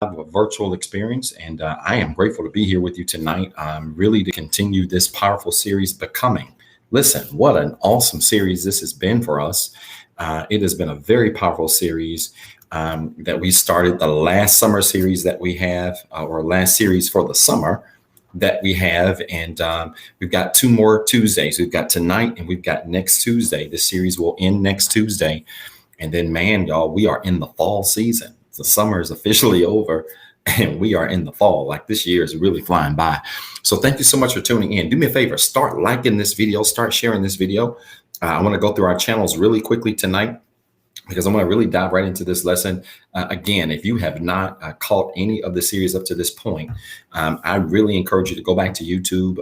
A virtual experience, and I am grateful to be here with you tonight. Really to continue this powerful series, Becoming. Listen, what an awesome series this has been for us. It has been a very powerful series that we started the last summer series that we have, or last series for the summer that we have. And we've got two more Tuesdays. We've got tonight and we've got next Tuesday. This series will end next Tuesday. And then, man, y'all, we are in the fall season. The summer is officially over and we are in the fall. Like, this year is really flying by. So thank you so much for tuning in. Do me a favor, start liking this video, start sharing this video. I want to go through our channels really quickly tonight, because I'm going to really dive right into this lesson. Again, if you have not caught any of the series up to this point, I really encourage you to go back to YouTube.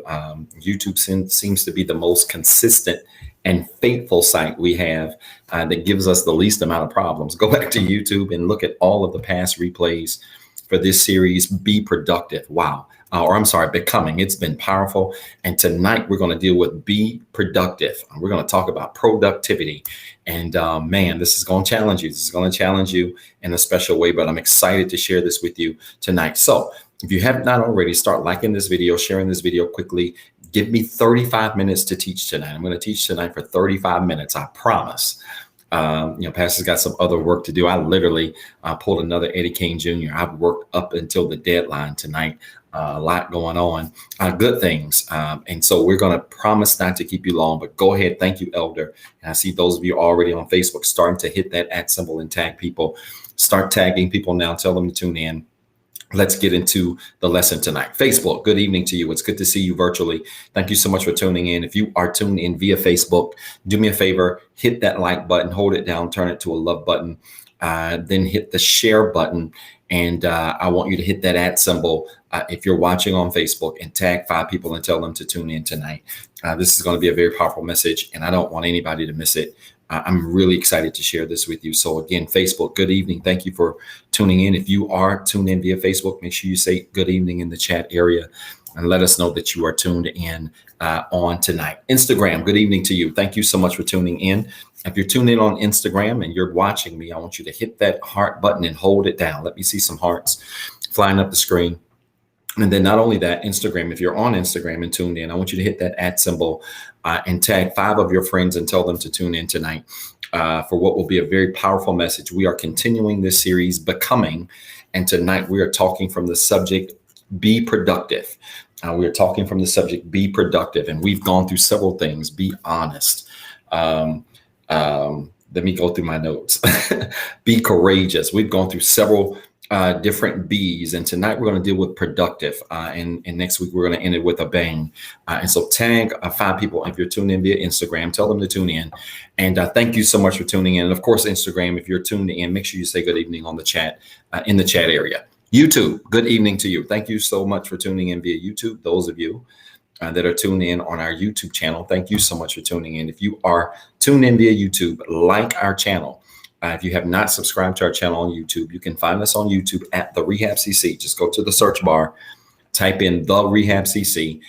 YouTube seems to be the most consistent and faithful site we have that gives us the least amount of problems. Go back to YouTube and look at all of the past replays for this series, Be Productive. Wow. Becoming. It's been powerful. And tonight we're going to deal with Be Productive. We're going to talk about productivity. And man, this is going to challenge you. This is going to challenge you in a special way, but I'm excited to share this with you tonight. So if you have not already, start liking this video, sharing this video quickly. Give me 35 minutes to teach tonight. I'm going to teach tonight for 35 minutes. I promise. Pastor's got some other work to do. I literally pulled another Eddie Kane Jr. I've worked up until the deadline tonight. A lot going on, good things. And so we're going to promise not to keep you long, but go ahead. Thank you, Elder. And I see those of you already on Facebook starting to hit that @ symbol and tag people. Start tagging people now. Tell them to tune in. Let's get into the lesson tonight. Facebook, good evening to you. It's good to see you virtually. Thank you so much for tuning in. If you are tuned in via Facebook, do me a favor, hit that like button, hold it down, turn it to a love button, then hit the share button. And I want you to hit that @ symbol if you're watching on Facebook, and tag 5 people and tell them to tune in tonight. This is going to be a very powerful message, and I don't want anybody to miss it. I'm really excited to share this with you. So again, Facebook, good evening. Thank you for tuning in. If you are tuned in via Facebook, make sure you say good evening in the chat area and let us know that you are tuned in on tonight. Instagram, good evening to you. Thank you so much for tuning in. If you're tuned in on Instagram and you're watching me, I want you to hit that heart button and hold it down. Let me see some hearts flying up the screen. And then not only that, Instagram, if you're on Instagram and tuned in, I want you to hit that @ symbol and tag 5 of your friends and tell them to tune in tonight for what will be a very powerful message. We are continuing this series, Becoming, and tonight we are talking from the subject, Be Productive. We are talking from the subject, Be Productive, and we've gone through several things. Be honest. Let me go through my notes. Be courageous. We've gone through several different B's, and tonight we're going to deal with productive, and next week we're going to end it with a bang. And so tag 5 people. If you're tuned in via Instagram, tell them to tune in. And thank you so much for tuning in. And of course, Instagram, if you're tuned in, make sure you say good evening on the chat, in the chat area. YouTube, good evening to you. Thank you so much for tuning in via YouTube. Those of you that are tuned in on our YouTube channel, thank you so much for tuning in. If you are tuned in via YouTube, like our channel. If you have not subscribed to our channel on YouTube, you can find us on YouTube at The Rehab CC. Just go to the search bar, type in The Rehab CC,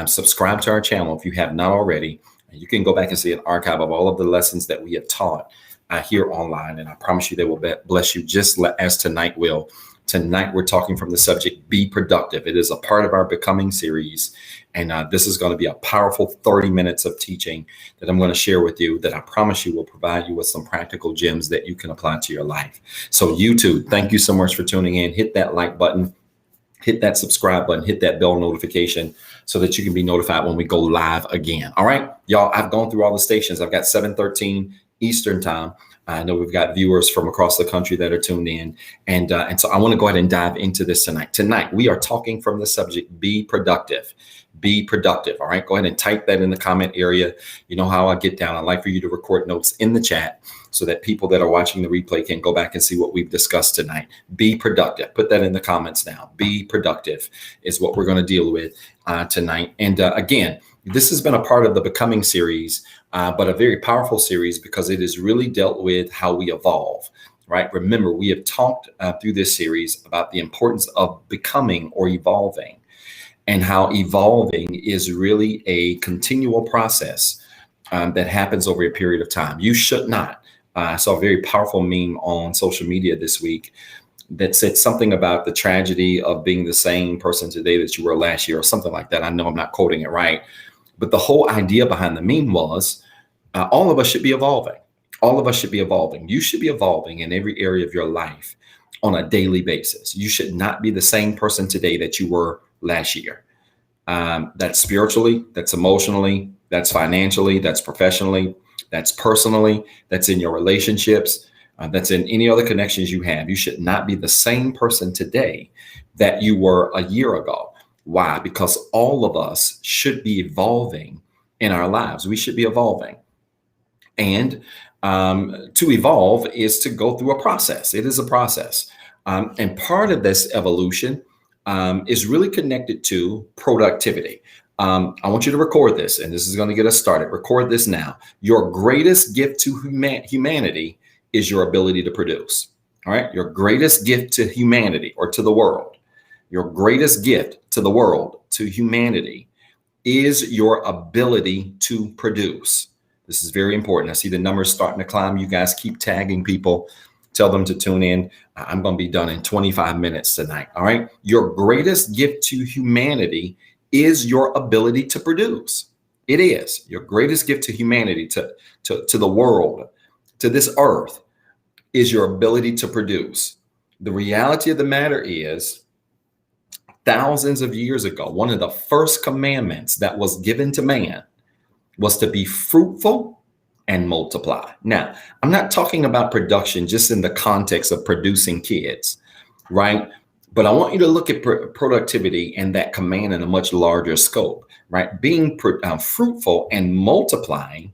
subscribe to our channel if you have not already. You can go back and see an archive of all of the lessons that we have taught here online. And I promise you they will bless you just as tonight will. Tonight, we're talking from the subject, Be Productive. It is a part of our Becoming series. And this is going to be a powerful 30 minutes of teaching that I'm going to share with you that I promise you will provide you with some practical gems that you can apply to your life. So YouTube, thank you so much for tuning in. Hit that like button, hit that subscribe button, hit that bell notification so that you can be notified when we go live again. All right, y'all, I've gone through all the stations. I've got 7:13 Eastern time. I know we've got viewers from across the country that are tuned in. And so I want to go ahead and dive into this tonight. Tonight, we are talking from the subject, Be Productive. Be productive. All right. Go ahead and type that in the comment area. You know how I get down. I'd like for you to record notes in the chat so that people that are watching the replay can go back and see what we've discussed tonight. Be productive. Put that in the comments now. Be productive is what we're going to deal with tonight. And again, this has been a part of the Becoming series, but a very powerful series because it has really dealt with how we evolve. Right. Remember, we have talked through this series about the importance of becoming or evolving, and how evolving is really a continual process that happens over a period of time. You should not. I saw a very powerful meme on social media this week that said something about the tragedy of being the same person today that you were last year or something like that. I know I'm not quoting it right, but the whole idea behind the meme was all of us should be evolving. All of us should be evolving. You should be evolving in every area of your life on a daily basis. You should not be the same person today that you were last year. That's spiritually, that's emotionally, that's financially, that's professionally, that's personally, that's in your relationships, that's in any other connections you have. You should not be the same person today that you were a year ago. Why? Because all of us should be evolving in our lives. We should be evolving. And to evolve is to go through a process. It is a process. And part of this evolution is really connected to productivity. I want you to record this, and this is going to get us started. Record this now. Your greatest gift to humanity is your ability to produce. All right. Your greatest gift to humanity or to the world, your greatest gift to the world, to humanity, is your ability to produce. This is very important. I see the numbers starting to climb. You guys keep tagging people. Tell them to tune in. I'm going to be done in 25 minutes tonight. All right. Your greatest gift to humanity is your ability to produce. It is your greatest gift to humanity, to the world, to this earth, is your ability to produce. The reality of the matter is, thousands of years ago, one of the first commandments that was given to man was to be fruitful and multiply. Now, I'm not talking about production just in the context of producing kids, right? But I want you to look at productivity and that command in a much larger scope, right? Being fruitful and multiplying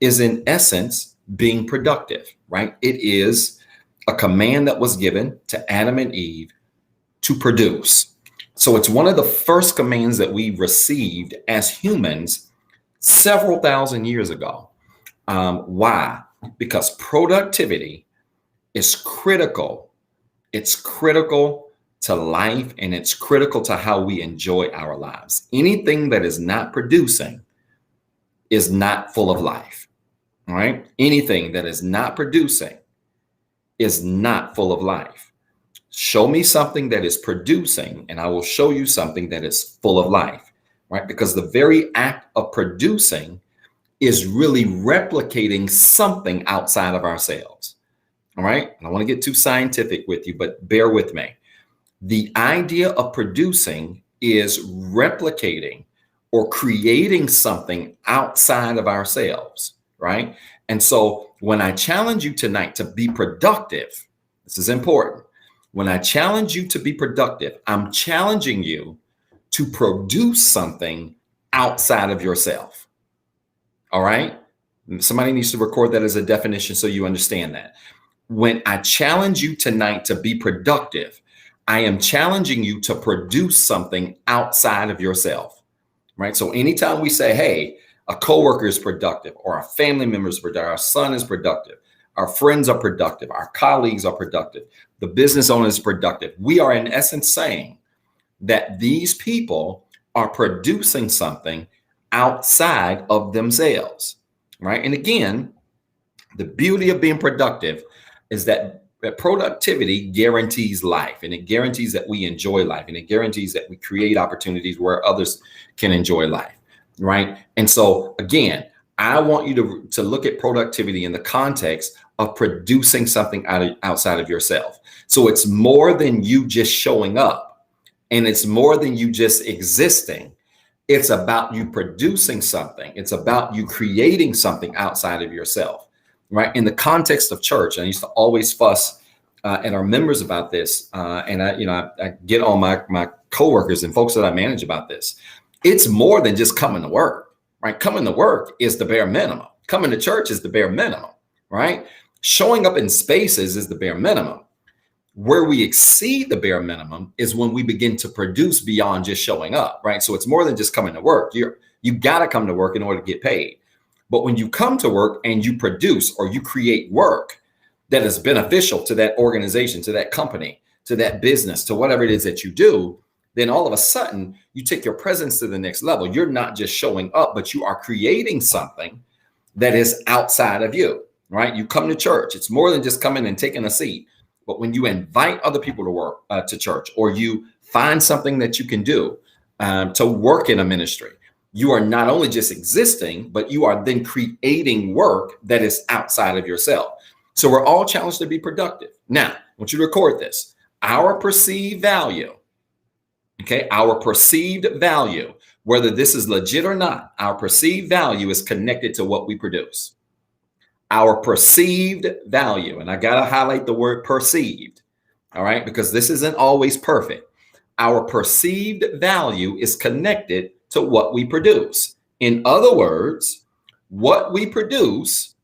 is in essence being productive, right? It is a command that was given to Adam and Eve to produce. So it's one of the first commands that we received as humans several thousand years ago. Why? Because productivity is critical. It's critical to life, and it's critical to how we enjoy our lives. Anything that is not producing is not full of life. All right. Anything that is not producing is not full of life. Show me something that is producing, and I will show you something that is full of life, right? Because the very act of producing is really replicating something outside of ourselves. All right. I don't want to get too scientific with you, but bear with me. The idea of producing is replicating or creating something outside of ourselves, right? And so when I challenge you tonight to be productive, this is important. When I challenge you to be productive, I'm challenging you to produce something outside of yourself. All right. Somebody needs to record that as a definition so you understand that. When I challenge you tonight to be productive, I am challenging you to produce something outside of yourself, right? So anytime we say, hey, a coworker is productive, or a family member is productive, our son is productive, our friends are productive, our colleagues are productive, the business owner is productive, we are in essence saying that these people are producing something outside of themselves, right? And again, the beauty of being productive is that productivity guarantees life, and it guarantees that we enjoy life, and it guarantees that we create opportunities where others can enjoy life, right? And so again, I want you to look at productivity in the context of producing something outside of yourself. So it's more than you just showing up, and it's more than you just existing. It's about you producing something. It's about you creating something outside of yourself, right? In the context of church, I used to always fuss at our members about this, and I get on my coworkers and folks that I manage about this. It's more than just coming to work, right? Coming to work is the bare minimum. Coming to church is the bare minimum, right? Showing up in spaces is the bare minimum. Where we exceed the bare minimum is when we begin to produce beyond just showing up, right? So it's more than just coming to work. You got to come to work in order to get paid. But when you come to work and you produce or you create work that is beneficial to that organization, to that company, to that business, to whatever it is that you do, then all of a sudden you take your presence to the next level. You're not just showing up, but you are creating something that is outside of you, right? You come to church. It's more than just coming and taking a seat. But when you invite other people to work to church, or you find something that you can do to work in a ministry, you are not only just existing, but you are then creating work that is outside of yourself. So we're all challenged to be productive. Now, I want you to record this. Our perceived value, okay, our perceived value, whether this is legit or not, our perceived value is connected to what we produce. Our perceived value, and I got to highlight the word perceived, all right, because this isn't always perfect. Our perceived value is connected to what we produce. In other words, what we produce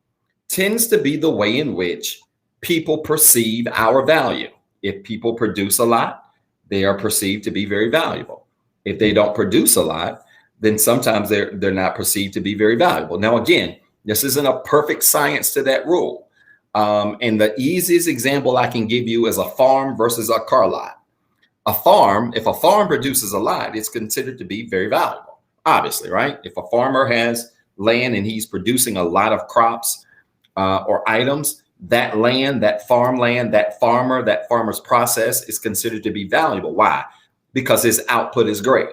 tends to be the way in which people perceive our value. If people produce a lot, they are perceived to be very valuable. If they don't produce a lot, then sometimes they're not perceived to be very valuable. Now, again, this isn't a perfect science to that rule. And the easiest example I can give you is a farm versus a car lot. A farm, if a farm produces a lot, it's considered to be very valuable, obviously, right? If a farmer has land and he's producing a lot of crops or items, that land, that farmland, that farmer's process is considered to be valuable. Why? Because his output is great.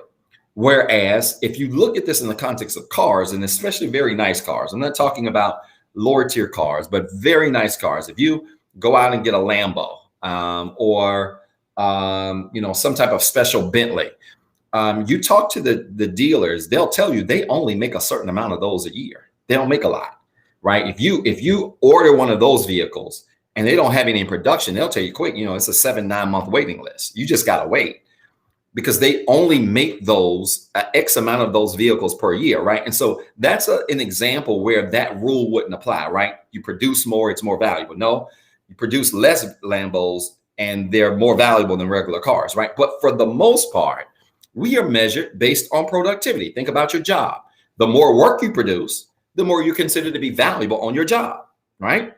Whereas if you look at this in the context of cars, and especially very nice cars, I'm not talking about lower tier cars, but very nice cars. If you go out and get a Lambo or some type of special Bentley, you talk to the dealers, they'll tell you they only make a certain amount of those a year. They don't make a lot, right? If you order one of those vehicles and they don't have any in production, they'll tell you quick, it's a 7-9 month waiting list. You just got to wait, because they only make those X amount of those vehicles per year, right? And so that's an example where that rule wouldn't apply, right? You produce more, it's more valuable. No, you produce less Lambos and they're more valuable than regular cars, right? But for the most part, we are measured based on productivity. Think about your job. The more work you produce, the more you're considered to be valuable on your job, right?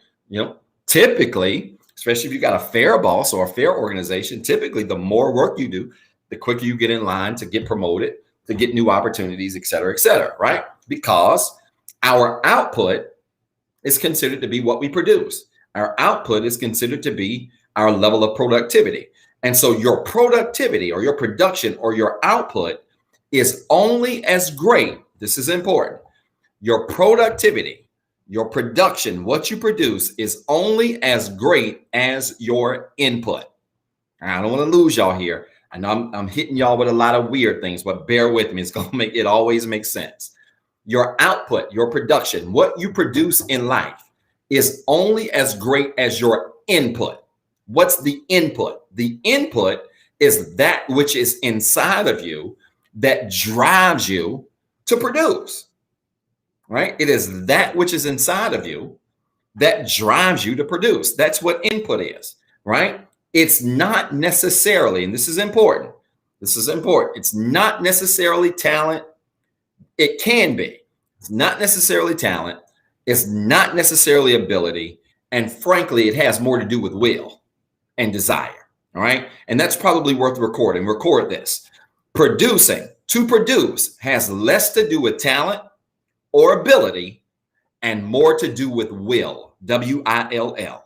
Typically, especially if you got a fair boss or a fair organization, typically the more work you do, the quicker you get in line to get promoted, to get new opportunities, et cetera, right? Because our output is considered to be what we produce. Our output is considered to be our level of productivity. And so your productivity or your production or your output is only as great. This is important. Your productivity, your production, what you produce is only as great as your input. I don't want to lose y'all here. I know I'm hitting y'all with a lot of weird things, but bear with me. It's going to make it always make sense. Your output, your production, what you produce in life is only as great as your input. What's the input? The input is that which is inside of you that drives you to produce, right? It is that which is inside of you that drives you to produce. That's what input is, right? It's not necessarily, and this is important. It's not necessarily talent. It can be. It's not necessarily talent. It's not necessarily ability. And frankly, it has more to do with will and desire. All right. And that's probably worth recording. Record this. To produce has less to do with talent or ability and more to do with will, W-I-L-L.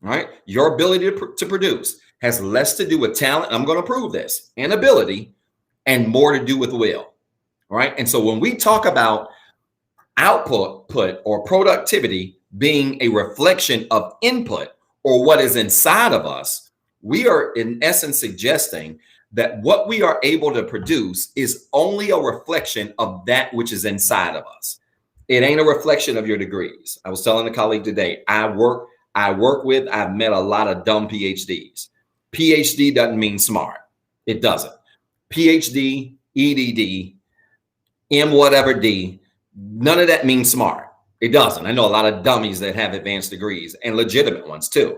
Right? Your ability to produce has less to do with talent. I'm going to prove this, and ability, and more to do with will. Right? And so when we talk about output or productivity being a reflection of input or what is inside of us, we are in essence suggesting that what we are able to produce is only a reflection of that which is inside of us. It ain't a reflection of your degrees. I was telling a colleague today, I've met a lot of dumb PhDs. PhD doesn't mean smart. It doesn't. PhD, EDD, M whatever D, none of that means smart. It doesn't. I know a lot of dummies that have advanced degrees and legitimate ones too.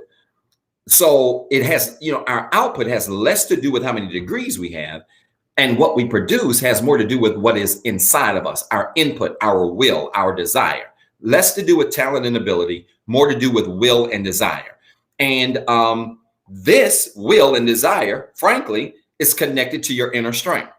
So it has, our output has less to do with how many degrees we have, and what we produce has more to do with what is inside of us, our input, our will, our desire. Less to do with talent and ability, more to do with will and desire. And this will and desire, frankly, is connected to your inner strength,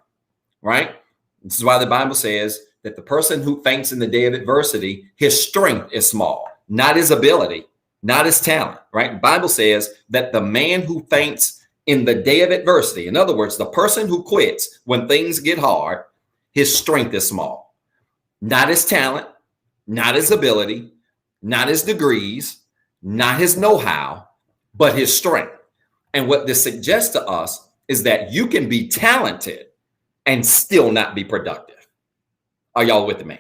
right? This is why the Bible says that the person who faints in the day of adversity, his strength is small, not his ability, not his talent, right? The Bible says that the man who faints in the day of adversity, in other words, the person who quits when things get hard, his strength is small. Not his talent, not his ability, not his degrees, not his know-how, but his strength. And what this suggests to us is that you can be talented and still not be productive. Are y'all with me?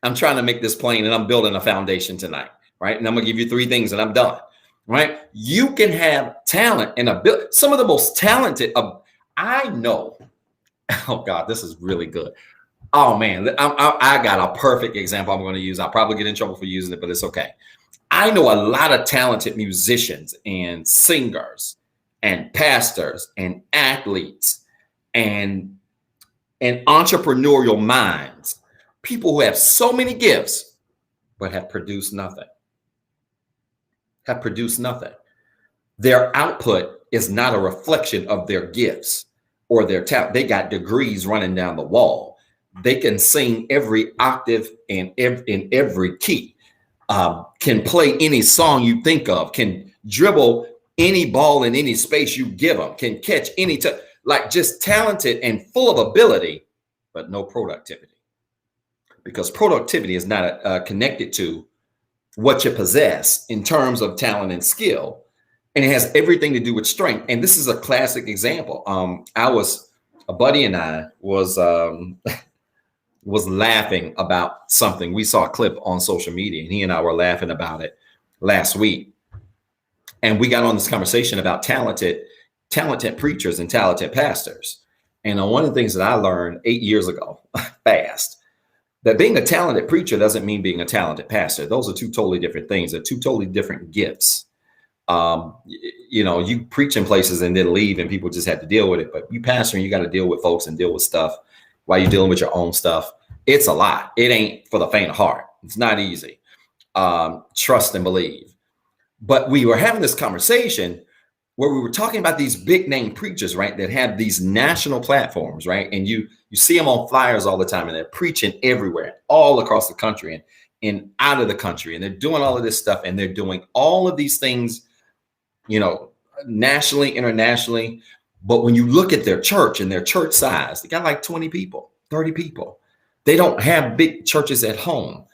I'm trying to make this plain, and I'm building a foundation tonight, right? And I'm gonna give you 3 things and I'm done, right? You can have talent and ability. Some of the most talented, I know, oh God, this is really good. Oh man, I got a perfect example I'm gonna use. I'll probably get in trouble for using it, but it's okay. I know a lot of talented musicians and singers and pastors and athletes and entrepreneurial minds, people who have so many gifts, but have produced nothing. Have produced nothing. Their output is not a reflection of their gifts or their talent. They got degrees running down the wall. They can sing every octave and in every key, can play any song you think of, can dribble any ball in any space you give them, can catch any, like just talented and full of ability, but no productivity. Because productivity is not connected to what you possess in terms of talent and skill. And it has everything to do with strength. And this is a classic example. A buddy and I was laughing about something. We saw a clip on social media and he and I were laughing about it last week. And we got on this conversation about talented preachers and talented pastors. And one of the things that I learned 8 years ago, fast, that being a talented preacher doesn't mean being a talented pastor. Those are 2 totally different things. They're 2 totally different gifts. You know, you preach in places and then leave and people just have to deal with it. But you pastor and you got to deal with folks and deal with stuff while you're dealing with your own stuff. It's a lot. It ain't for the faint of heart. It's not easy. Trust and believe. But we were having this conversation where we were talking about these big name preachers, right, that have these national platforms, right? And you see them on flyers all the time and they're preaching everywhere, all across the country and out of the country. And they're doing all of this stuff and they're doing all of these things, you know, nationally, internationally. But when you look at their church and their church size, they got like 20 people, 30 people. They don't have big churches at home,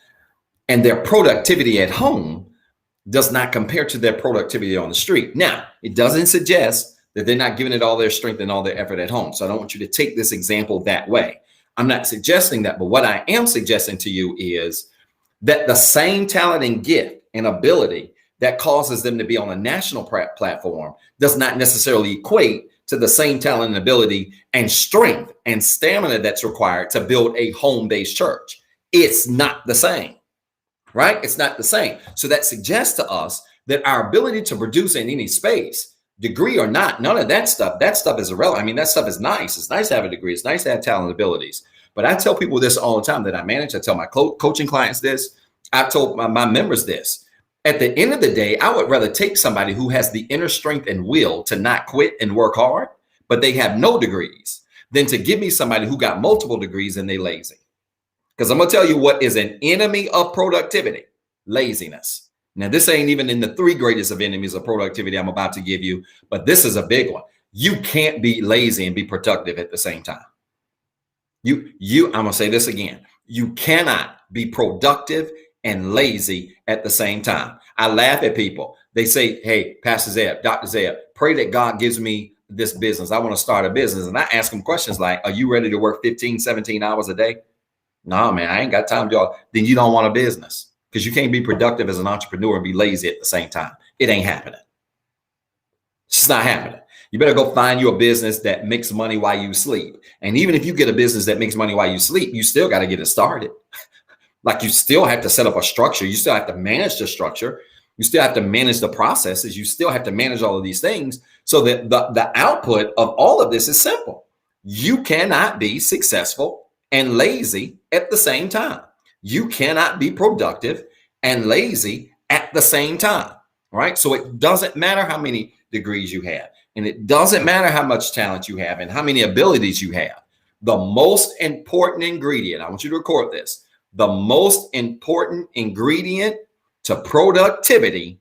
and their productivity at home does not compare to their productivity on the street. Now, it doesn't suggest that they're not giving it all their strength and all their effort at home. So I don't want you to take this example that way. I'm not suggesting that, but what I am suggesting to you is that the same talent and gift and ability that causes them to be on a national platform does not necessarily equate to the same talent and ability and strength and stamina that's required to build a home-based church. It's not the same. Right? It's not the same. So that suggests to us that our ability to produce in any space, degree or not, none of that stuff is irrelevant. I mean, that stuff is nice. It's nice to have a degree. It's nice to have talent and abilities. But I tell people this all the time that I manage. I tell my coaching clients this. I've told my members this. At the end of the day, I would rather take somebody who has the inner strength and will to not quit and work hard, but they have no degrees, than to give me somebody who got multiple degrees and they lazy. Because I'm going to tell you what is an enemy of productivity: laziness. Now, this ain't even in the 3 greatest of enemies of productivity I'm about to give you, but this is a big one. You can't be lazy and be productive at the same time. I'm going to say this again. You cannot be productive and lazy at the same time. I laugh at people. They say, hey, Pastor Zeb, Dr. Zeb, pray that God gives me this business. I want to start a business. And I ask them questions like, are you ready to work 15, 17 hours a day? No, man, I ain't got time to do all. Then you don't want a business, because you can't be productive as an entrepreneur and be lazy at the same time. It ain't happening. It's just not happening. You better go find you a business that makes money while you sleep. And even if you get a business that makes money while you sleep, you still got to get it started. Like, you still have to set up a structure. You still have to manage the structure. You still have to manage the processes. You still have to manage all of these things, so that the output of all of this is simple. You cannot be successful and lazy at the same time. You cannot be productive and lazy at the same time, right? So it doesn't matter how many degrees you have, and it doesn't matter how much talent you have and how many abilities you have. The most important ingredient, I want you to record this, the most important ingredient to productivity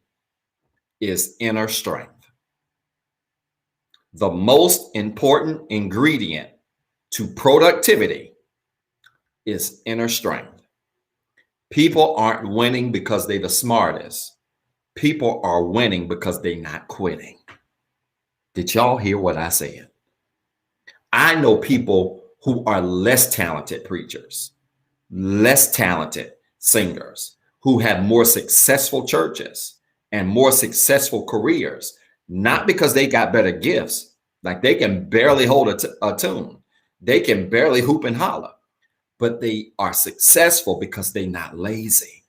is inner strength. The most important ingredient to productivity is inner strength. People aren't winning because they're the smartest. People are winning because they're not quitting. Did y'all hear what I said? I know people who are less talented preachers, less talented singers, who have more successful churches and more successful careers, not because they got better gifts, like they can barely hold a tune, they can barely hoop and holler, but they are successful because they're not lazy.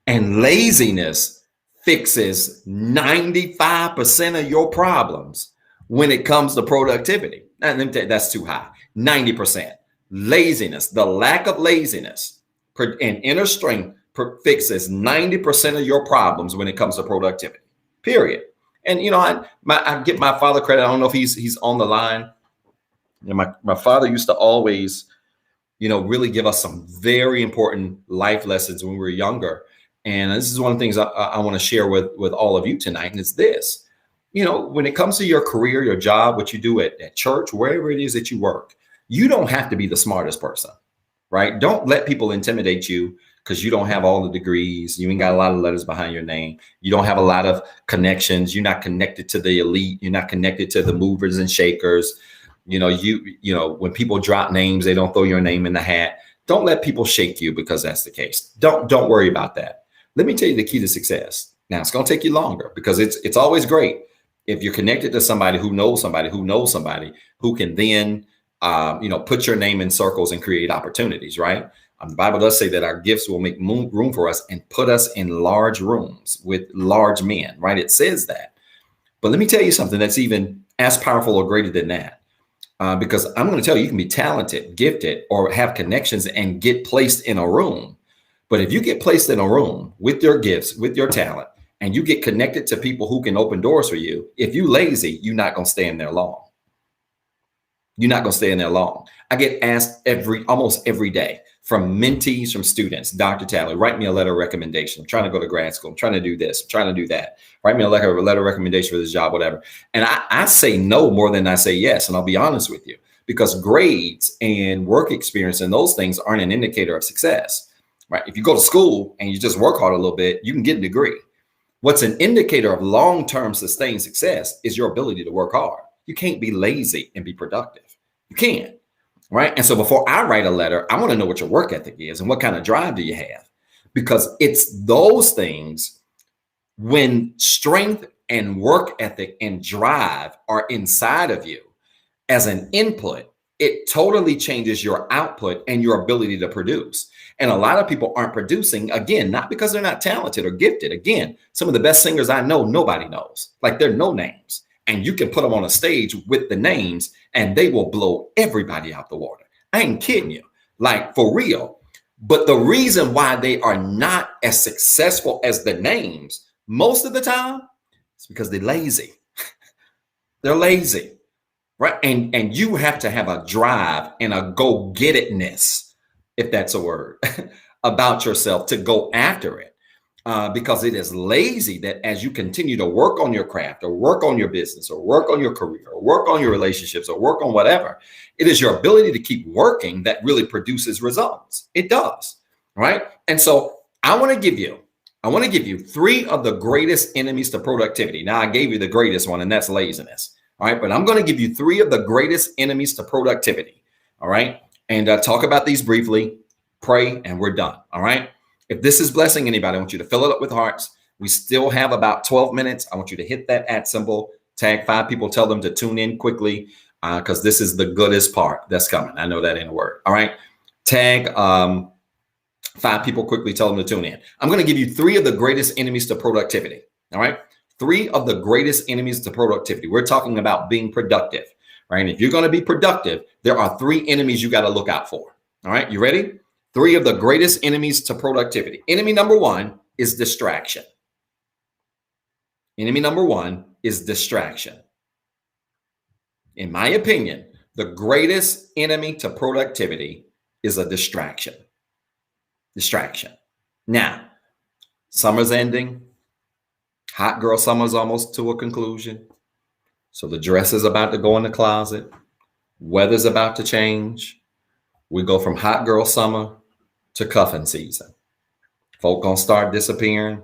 And laziness fixes 95% of your problems when it comes to productivity. And that's too high. 90%. Laziness, the lack of laziness and inner strength fixes 90% of your problems when it comes to productivity, period. And, you know, I give my father credit. I don't know if he's on the line. You know, my father used to always, you know, really give us some very important life lessons when we were younger. And this is one of the things I want to share with all of you tonight. And it's this, you know, when it comes to your career, your job, what you do at church, wherever it is that you work, you don't have to be the smartest person, right? Don't let people intimidate you because you don't have all the degrees. You ain't got a lot of letters behind your name. You don't have a lot of connections. You're not connected to the elite. You're not connected to the movers and shakers. You know, when people drop names, they don't throw your name in the hat. Don't let people shake you because that's the case. Don't worry about that. Let me tell you the key to success. Now, it's going to take you longer because it's always great if you're connected to somebody who knows somebody who knows somebody who can then, put your name in circles and create opportunities, right? The Bible does say that our gifts will make room for us and put us in large rooms with large men, right? It says that. But let me tell you something that's even as powerful or greater than that. Because I'm going to tell you, you can be talented, gifted, or have connections and get placed in a room. But if you get placed in a room with your gifts, with your talent, and you get connected to people who can open doors for you, if you're lazy, you're not going to stay in there long. You're not going to stay in there long. I get asked almost every day from mentees, from students, Dr. Talley, write me a letter of recommendation. I'm trying to go to grad school. I'm trying to do this. I'm trying to do that. Write me a letter of recommendation for this job, whatever. And I say no more than I say yes. And I'll be honest with you, because grades and work experience and those things aren't an indicator of success, right? If you go to school and you just work hard a little bit, you can get a degree. What's an indicator of long-term sustained success is your ability to work hard. You can't be lazy and be productive. You can't, right? And so before I write a letter, I want to know what your work ethic is and what kind of drive do you have? Because it's those things, when strength and work ethic and drive are inside of you as an input, it totally changes your output and your ability to produce. And a lot of people aren't producing, again, not because they're not talented or gifted. Again, some of the best singers I know, nobody knows. Like, they're no names. And you can put them on a stage with the names and they will blow everybody out the water. I ain't kidding you, like, for real. But the reason why they are not as successful as the names most of the time is because they're lazy. They're lazy, right? And you have to have a drive and a go-get-itness, if that's a word, about yourself to go after it. Because it is lazy that as you continue to work on your craft or work on your business or work on your career or work on your relationships or work on whatever, it is your ability to keep working that really produces results. It does, right? And so I want to give you 3 of the greatest enemies to productivity. Now, I gave you the greatest one, and that's laziness. All right, but I'm going to give you 3 of the greatest enemies to productivity. All right, and talk about these briefly, pray, and we're done. All right. If this is blessing anybody, I want you to fill it up with hearts. We still have about 12 minutes. I want you to hit that @ symbol, tag 5 people, tell them to tune in quickly because this is the goodest part that's coming. I know that ain't a word. All right. Tag 5 people quickly, tell them to tune in. I'm going to give you 3 of the greatest enemies to productivity. All right. 3 of the greatest enemies to productivity. We're talking about being productive, right? And if you're going to be productive, there are 3 enemies you got to look out for. All right. You ready? 3 of the greatest enemies to productivity. Enemy number 1 is distraction. Enemy number 1 is distraction. In my opinion, the greatest enemy to productivity is a distraction. Distraction. Now, summer's ending. Hot girl summer's almost to a conclusion. So the dress is about to go in the closet. Weather's about to change. We go from hot girl summer to cuffing season. Folk gonna start disappearing.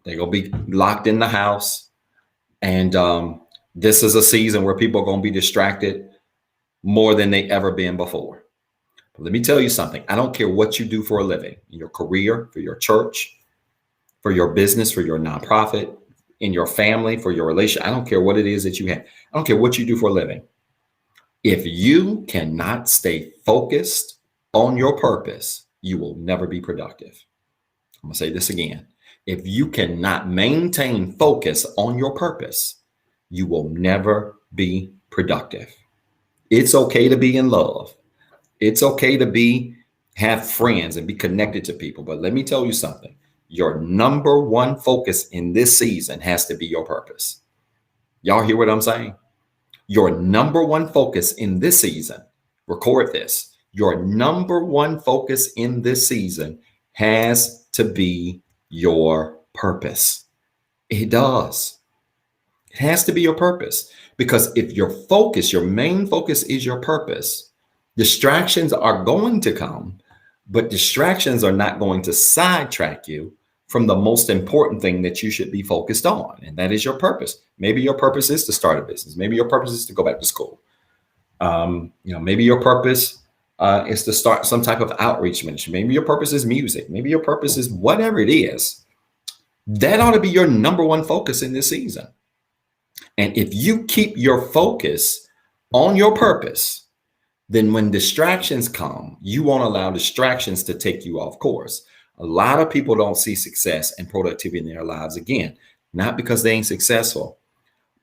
They're gonna be locked in the house. And this is a season where people are gonna be distracted more than they ever been before. But let me tell you something. I don't care what you do for a living, in your career, for your church, for your business, for your nonprofit, in your family, for your relation. I don't care what it is that you have. I don't care what you do for a living. If you cannot stay focused on your purpose, you will never be productive. I'm gonna say this again. If you cannot maintain focus on your purpose, you will never be productive. It's okay to be in love. It's okay to have friends and be connected to people. But let me tell you something. Your number one focus in this season has to be your purpose. Y'all hear what I'm saying? Your number one focus in this season, record this. Your number one focus in this season has to be your purpose. It does. It has to be your purpose. Because if your focus, your main focus is your purpose, distractions are going to come, but distractions are not going to sidetrack you from the most important thing that you should be focused on, and that is your purpose. Maybe your purpose is to start a business. Maybe your purpose is to go back to school. Maybe your purpose is to start some type of outreach ministry. Maybe your purpose is music. Maybe your purpose is whatever it is. That ought to be your number one focus in this season. And if you keep your focus on your purpose, then when distractions come, you won't allow distractions to take you off course. A lot of people don't see success and productivity in their lives, again, not because they ain't successful,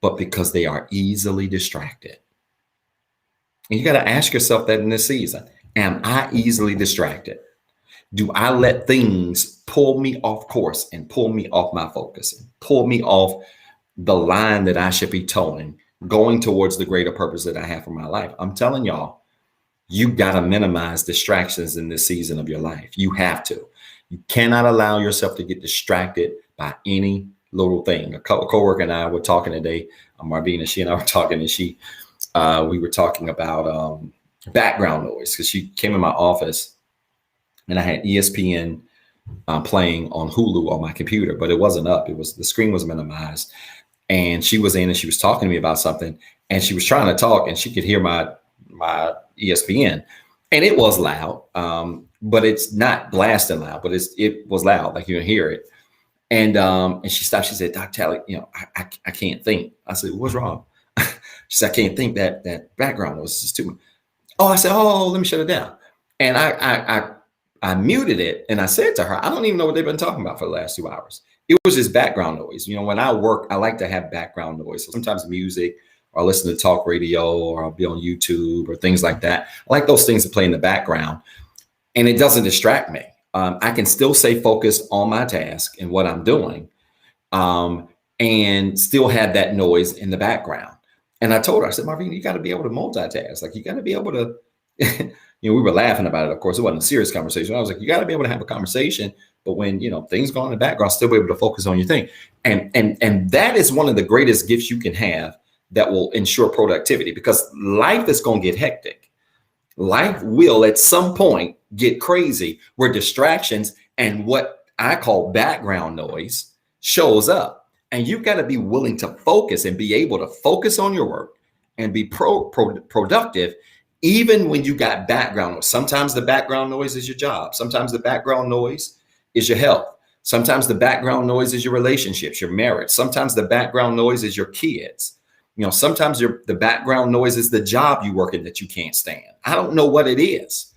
but because they are easily distracted. And you got to ask yourself that in this season. Am I easily distracted? Do I let things pull me off course and pull me off my focus and pull me off the line that I should be towing, going towards the greater purpose that I have for my life? I'm telling y'all, you got to minimize distractions in this season of your life. You have to. You cannot allow yourself to get distracted by any little thing. A coworker and I were talking today. Marvina, she and I were talking, and we were talking about background noise, because she came in my office and I had ESPN playing on Hulu on my computer, but it wasn't up. The screen was minimized, and she was in and she was talking to me about something, and she was trying to talk, and she could hear my ESPN, and it was loud. But it's not blasting loud, but it was loud, like you can hear it. And she stopped. She said, "Doc Talley, I can't think." I said, "What's wrong?" She said, "I can't think. That background was just too much." Oh, I said, "Oh, let me shut it down." And I muted it, and I said to her, "I don't even know what they've been talking about for the last 2 hours. It was just background noise. When I work, I like to have background noise. So sometimes music, or I listen to talk radio, or I'll be on YouTube or things like that. I like those things to play in the background. And it doesn't distract me. I can still stay focused on my task and what I'm doing, and still have that noise in the background." And I told her, I said, "Marvin, you got to be able to multitask. Like, you got to be able to," we were laughing about it. Of course, it wasn't a serious conversation. I was like, you got to be able to have a conversation, but when, things go on in the background, still be able to focus on your thing. And that is one of the greatest gifts you can have that will ensure productivity, because life is going to get hectic. Life will at some point get crazy, where distractions and what I call background noise shows up. And you've got to be willing to focus and be able to focus on your work and be productive, even when you got background noise. Sometimes the background noise is your job. Sometimes the background noise is your health. Sometimes the background noise is your relationships, your marriage. Sometimes the background noise is your kids. Sometimes the background noise is the job you work in that you can't stand. I don't know what it is,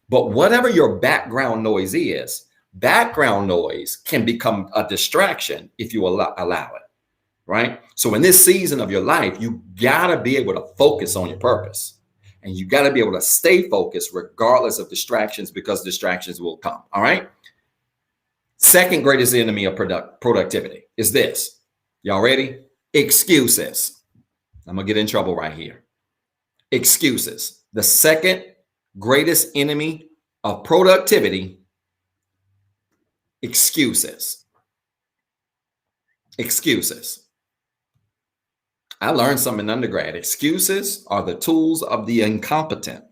but whatever your background noise is, background noise can become a distraction if you allow it, right? So in this season of your life, you gotta be able to focus on your purpose, and you gotta be able to stay focused regardless of distractions, because distractions will come, all right? Second greatest enemy of productivity is this. Y'all ready? Excuses. I'm gonna get in trouble right here. Excuses. The second greatest enemy of productivity, excuses. Excuses. I learned something in undergrad. Excuses are the tools of the incompetent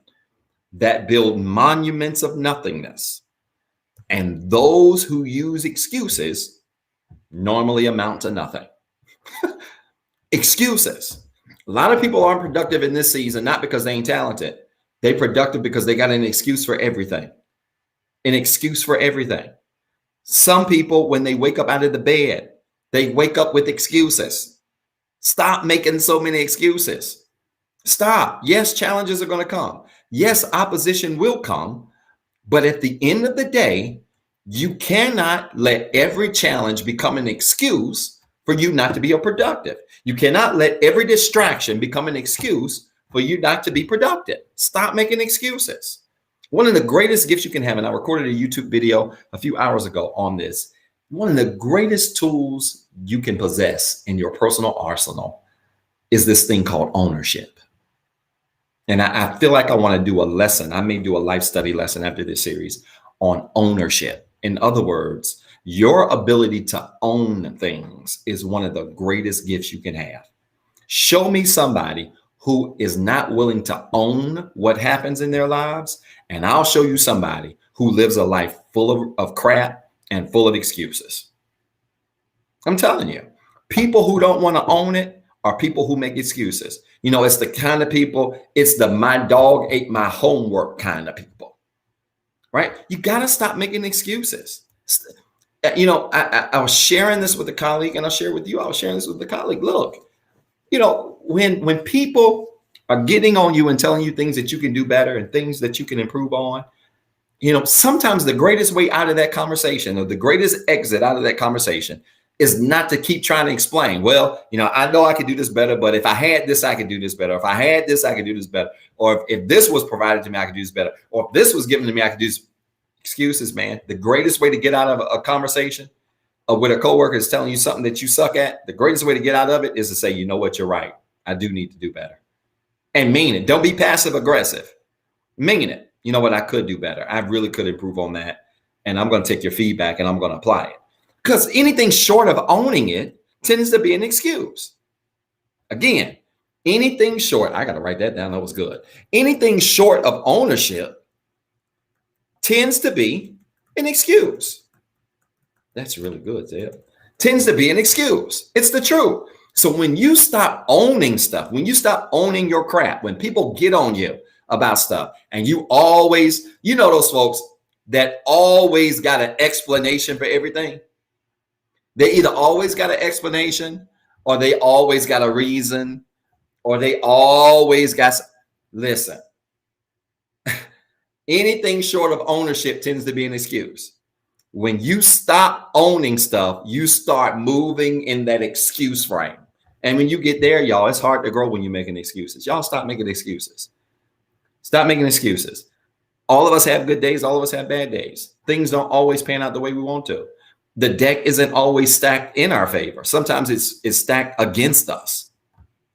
that build monuments of nothingness. And those who use excuses normally amount to nothing. Excuses. A lot of people aren't productive in this season, not because they ain't talented. They're productive because they got an excuse for everything. An excuse for everything. Some people, when they wake up out of the bed, they wake up with excuses. Stop making so many excuses. Stop. Yes, challenges are going to come. Yes, opposition will come. But at the end of the day, you cannot let every challenge become an excuse for you not to be productive. You cannot let every distraction become an excuse for you not to be productive. Stop making excuses. One of the greatest gifts you can have, and I recorded a YouTube video a few hours ago on this, one of the greatest tools you can possess in your personal arsenal is this thing called ownership. And I feel like I want to do a lesson. I may do a life study lesson after this series on ownership. In other words, your ability to own things is one of the greatest gifts you can have. Show me somebody who is not willing to own what happens in their lives, and I'll show you somebody who lives a life full of crap and full of excuses. I'm telling you, people who don't want to own it are people who make excuses. You know, it's the kind of people, it's the my dog ate my homework kind of people, right? You got to stop making excuses. You know, I was sharing this with a colleague, and I'll share with you. I was sharing this with a colleague. Look, you know, when people are getting on you and telling you things that you can do better and things that you can improve on, you know, sometimes the greatest way out of that conversation, or the greatest exit out of that conversation, is not to keep trying to explain, well, you know I could do this better, but if I had this, I could do this better. If I had this, I could do this better. Or if this was provided to me, I could do this better. Or if this was given to me, I could do this. Excuses, man. The greatest way to get out of a conversation with a coworker is telling you something that you suck at. The greatest way to get out of it is to say, you know what, you're right. I do need to do better. And mean it. Don't be passive aggressive. Mean it. You know what, I could do better. I really could improve on that. And I'm going to take your feedback and I'm going to apply it. Because anything short of owning it tends to be an excuse. Again, anything short, I got to write that down. That was good. Anything short of ownership tends to be an excuse. That's really good, Zeb. Tends to be an excuse. It's the truth. So when you stop owning stuff, when you stop owning your crap, when people get on you about stuff, and you always, you know, those folks that always got an explanation for everything. They either always got an explanation, or they always got a reason, or they always got, listen, anything short of ownership tends to be an excuse. When you stop owning stuff, you start moving in that excuse frame. And when you get there, y'all, it's hard to grow when you're making excuses. Y'all stop making excuses. Stop making excuses. All of us have good days. All of us have bad days. Things don't always pan out the way we want to. The deck isn't always stacked in our favor. Sometimes it's stacked against us.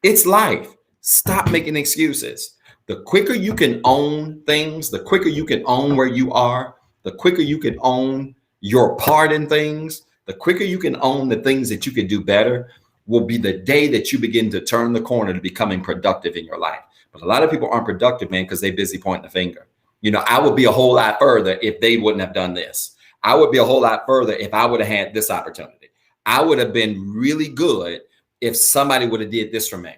It's life. Stop making excuses. The quicker you can own things, the quicker you can own where you are, the quicker you can own your part in things, the quicker you can own the things that you can do better, will be the day that you begin to turn the corner to becoming productive in your life. But a lot of people aren't productive, man, because they're busy pointing the finger. You know, I would be a whole lot further if they wouldn't have done this. I would be a whole lot further if I would have had this opportunity. I would have been really good if somebody would have did this for me.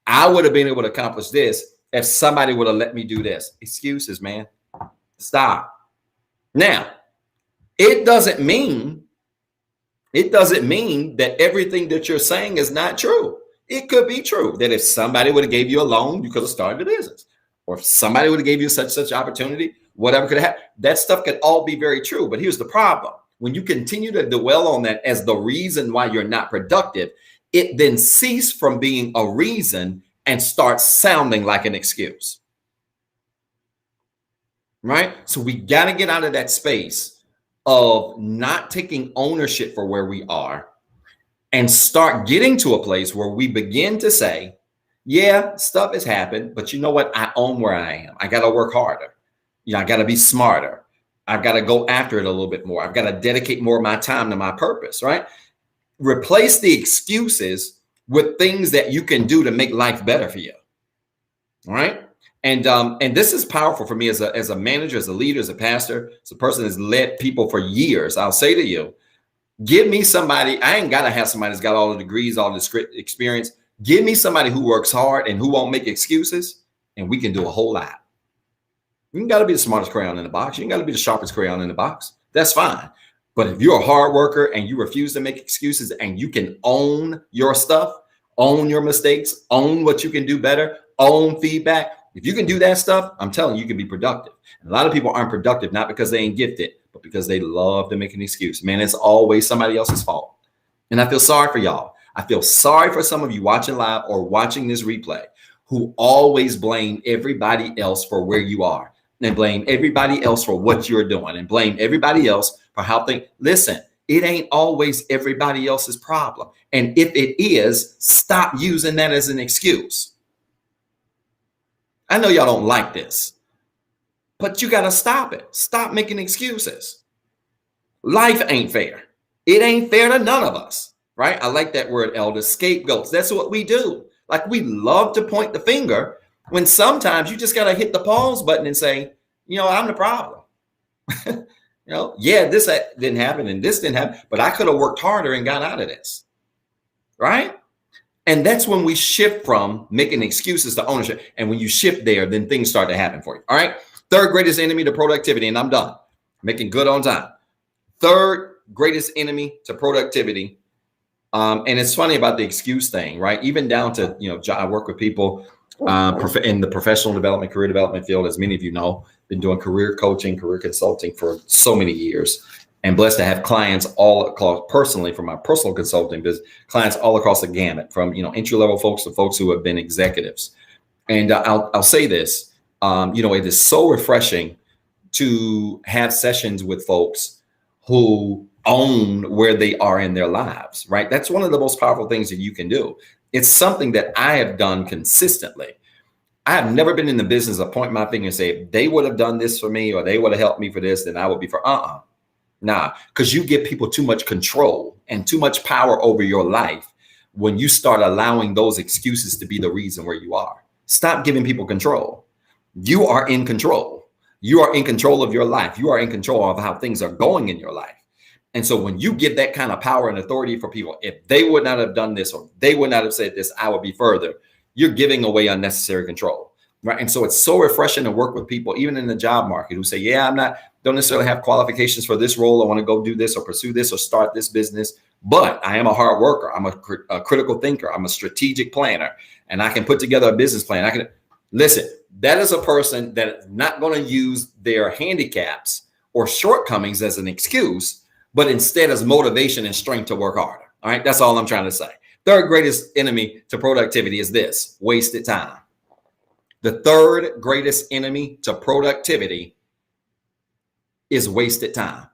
I would have been able to accomplish this if somebody would have let me do this. Excuses, man. Stop. Now, it doesn't mean that everything that you're saying is not true. It could be true that if somebody would have gave you a loan, you could have started a business. Or if somebody would have gave you such opportunity, whatever could have happened. That stuff could all be very true. But here's the problem. When you continue to dwell on that as the reason why you're not productive, it then ceases from being a reason and starts sounding like an excuse. Right? So we got to get out of that space of not taking ownership for where we are and start getting to a place where we begin to say, yeah, stuff has happened, but you know what? I own where I am. I got to work harder. You know, I got to be smarter. I've got to go after it a little bit more. I've got to dedicate more of my time to my purpose, right? Replace the excuses with things that you can do to make life better for you. All right. And this is powerful for me as a manager, as a leader, as a pastor, as a person that's led people for years. I'll say to you, give me somebody. I ain't got to have somebody that's got all the degrees, all the script experience. Give me somebody who works hard and who won't make excuses, and we can do a whole lot. You ain't got to be the smartest crayon in the box. You ain't got to be the sharpest crayon in the box. That's fine. But if you're a hard worker and you refuse to make excuses and you can own your stuff, own your mistakes, own what you can do better, own feedback. If you can do that stuff, I'm telling you, you can be productive. And a lot of people aren't productive, not because they ain't gifted, but because they love to make an excuse. Man, it's always somebody else's fault. And I feel sorry for y'all. I feel sorry for some of you watching live or watching this replay who always blame everybody else for where you are and blame everybody else for what you're doing and blame everybody else for how things. Listen, it ain't always everybody else's problem. And if it is, stop using that as an excuse. I know y'all don't like this, but you got to stop it. Stop making excuses. Life ain't fair. It ain't fair to none of us, right? I like that word, elder, scapegoats. That's what we do. Like, we love to point the finger when sometimes you just got to hit the pause button and say, you know, I'm the problem. You know, yeah, this didn't happen and this didn't happen, but I could have worked harder and got out of this, right? And that's when we shift from making excuses to ownership. And when you shift there, then things start to happen for you. All right. Third greatest enemy to productivity. And I'm done. Making good on time. Third greatest enemy to productivity. And it's funny about the excuse thing, right? Even down to, you know, I work with people in the professional development, career development field, as many of you know, been doing career coaching, career consulting for so many years. And blessed to have clients all across, personally, from my personal consulting business, clients all across the gamut, from, you know, entry-level folks to folks who have been executives. And I'll say this, you know, it is so refreshing to have sessions with folks who own where they are in their lives, right? That's one of the most powerful things that you can do. It's something that I have done consistently. I have never been in the business of pointing my finger and say, if they would have done this for me or they would have helped me for this, then I would be for Nah, because you give people too much control and too much power over your life when you start allowing those excuses to be the reason where you are. Stop giving people control. You are in control. You are in control of your life. You are in control of how things are going in your life. And so when you give that kind of power and authority for people, if they would not have done this or they would not have said this, I would be further. You're giving away unnecessary control, right? And so it's so refreshing to work with people, even in the job market, who say, yeah, don't necessarily have qualifications for this role. I want to go do this or pursue this or start this business, but I am a hard worker. I'm a critical thinker. I'm a strategic planner, and I can put together a business plan. Listen, that is a person that is not going to use their handicaps or shortcomings as an excuse, but instead as motivation and strength to work harder. All right. That's all I'm trying to say. Third greatest enemy to productivity is this: wasted time. The third greatest enemy to productivity is wasted time.